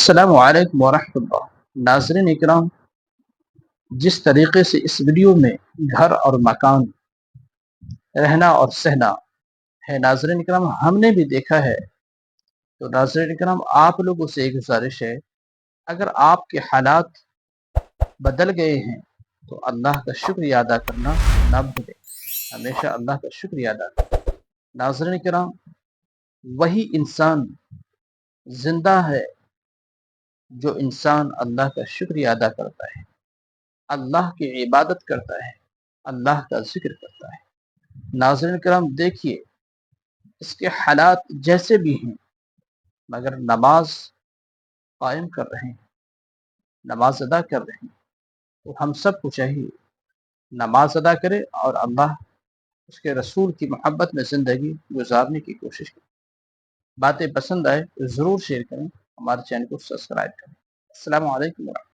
السلام علیکم ورحمۃ اللہ ناظرین اکرام، جس طریقے سے اس ویڈیو میں گھر اور مکان، رہنا اور سہنا ہے، ناظرین اکرام ہم نے بھی دیکھا ہے۔ تو ناظرین اکرام آپ لوگوں سے ایک گزارش ہے، اگر آپ کے حالات بدل گئے ہیں تو اللہ کا شکریہ ادا کرنا نہ بھولیں، ہمیشہ اللہ کا شکریہ ادا کریں۔ ناظرین اکرام، وہی انسان زندہ ہے جو انسان اللہ کا شکریہ ادا کرتا ہے، اللہ کی عبادت کرتا ہے، اللہ کا ذکر کرتا ہے۔ ناظرین کرام دیکھیے، اس کے حالات جیسے بھی ہیں مگر نماز قائم کر رہے ہیں، نماز ادا کر رہے ہیں۔ تو ہم سب کو چاہیے نماز ادا کرے اور اللہ اس کے رسول کی محبت میں زندگی گزارنے کی کوشش کریں۔ باتیں پسند آئے تو ضرور شیئر کریں، ہمارے چینل کو سبسکرائب کریں۔ السلام علیکم ورحمۃ اللہ۔